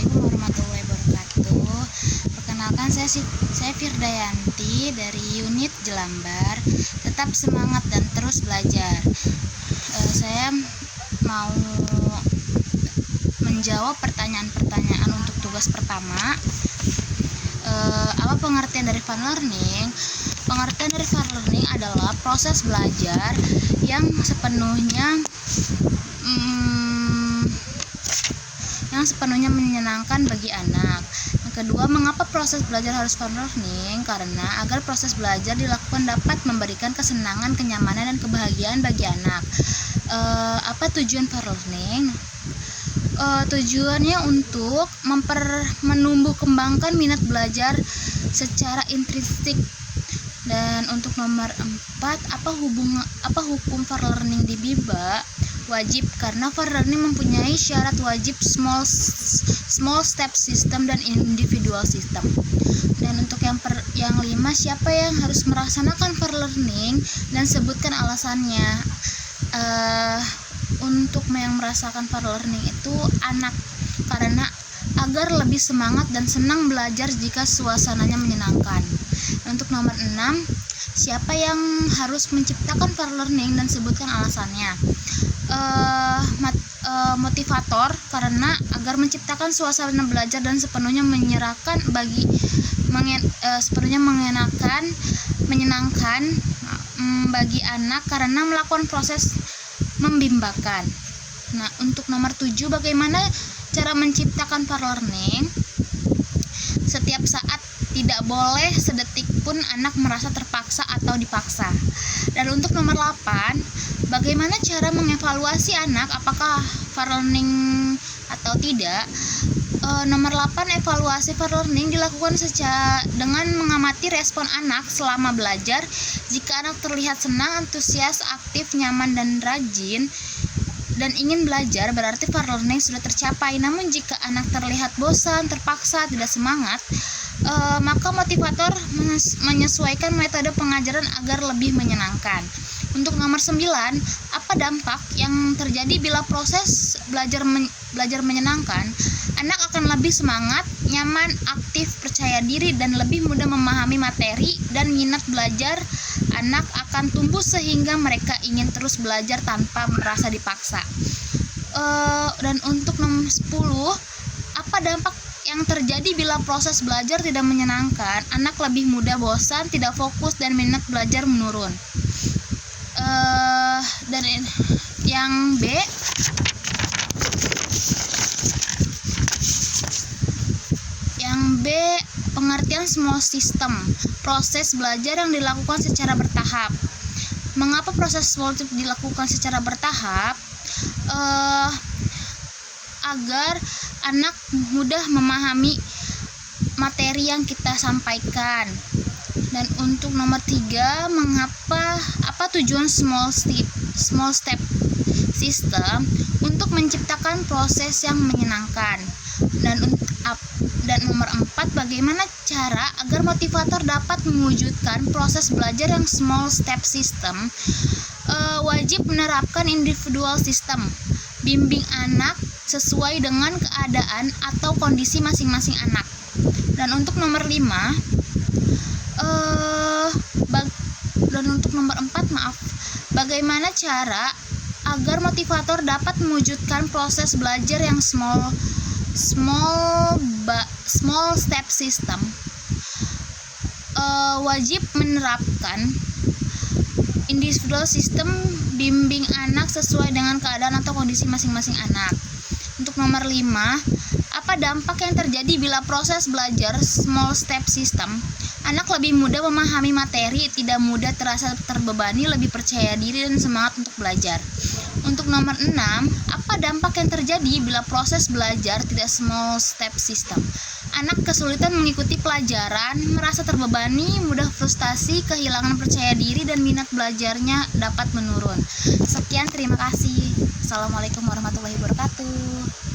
Assalamualaikum warahmatullahi wabarakatuh. Perkenalkan, saya Firdayanti dari unit Jelambar. Tetap semangat dan terus belajar. Saya mau menjawab pertanyaan-pertanyaan untuk tugas pertama. Apa pengertian dari fun learning? Pengertian dari fun learning adalah proses belajar yang sepenuhnya menyenangkan bagi anak. Yang kedua, mengapa proses belajar harus fun learning? Karena agar proses belajar dilakukan dapat memberikan kesenangan, kenyamanan, dan kebahagiaan bagi anak. Apa tujuan fun learning? Tujuannya untuk menumbuh kembangkan minat belajar secara intrinsik. Dan untuk nomor 4, apa hukum fun learning di BIBA? Wajib, karena fun learning mempunyai syarat wajib small step system dan individual system. Dan untuk yang 5, siapa yang harus melaksanakan fun learning dan sebutkan alasannya. Untuk yang merasakan fun learning itu anak, karena agar lebih semangat dan senang belajar jika suasananya menyenangkan. Untuk nomor 6, siapa yang harus menciptakan fun learning dan sebutkan alasannya. Motivator, karena agar menciptakan suasana belajar dan sepenuhnya menyenangkan bagi anak karena melakukan proses membimbakan. Nah, untuk nomor 7, bagaimana cara menciptakan fun learning? Setiap saat, tidak boleh sedetik pun anak merasa terpaksa atau dipaksa. Dan untuk nomor 8, bagaimana cara mengevaluasi anak apakah fun learning atau tidak? Nomor 8, evaluasi fun learning dilakukan dengan mengamati respon anak selama belajar. Jika anak terlihat senang, antusias, aktif, nyaman, dan rajin dan ingin belajar, berarti fun learning sudah tercapai. Namun jika anak terlihat bosan, terpaksa, tidak semangat, maka motivator menyesuaikan metode pengajaran agar lebih menyenangkan. Untuk nomor 9, apa dampak yang terjadi bila proses belajar menyenangkan? Anak akan lebih semangat, nyaman, aktif, percaya diri, dan lebih mudah memahami materi dan minat belajar. Anak akan tumbuh sehingga mereka ingin terus belajar tanpa merasa dipaksa. Dan untuk nomor 10, apa dampak yang terjadi bila proses belajar tidak menyenangkan? Anak lebih mudah bosan, tidak fokus, dan minat belajar menurun. Dan yang B, pengertian small system, proses belajar yang dilakukan secara bertahap. Mengapa proses small system dilakukan secara bertahap? Agar anak mudah memahami materi yang kita sampaikan. Dan untuk nomor 3, apa tujuan small step system? Untuk menciptakan proses yang menyenangkan. Dan nomor 4, bagaimana cara agar motivator dapat mewujudkan proses belajar yang small step system? Wajib menerapkan individual system, bimbing anak sesuai dengan keadaan atau kondisi masing-masing anak. Dan untuk nomor 5, bagaimana cara agar motivator dapat mewujudkan proses belajar yang small step system? Wajib menerapkan individual system, bimbing anak sesuai dengan keadaan atau kondisi masing-masing anak. Untuk nomor 5, apa dampak yang terjadi bila proses belajar small step system? Anak lebih mudah memahami materi, tidak mudah terasa terbebani, lebih percaya diri, dan semangat untuk belajar. Untuk nomor 6, apa dampak yang terjadi bila proses belajar tidak small step system? Anak kesulitan mengikuti pelajaran, merasa terbebani, mudah frustasi, kehilangan percaya diri, dan minat belajarnya dapat menurun. Sekian, terima kasih. Assalamualaikum warahmatullahi wabarakatuh.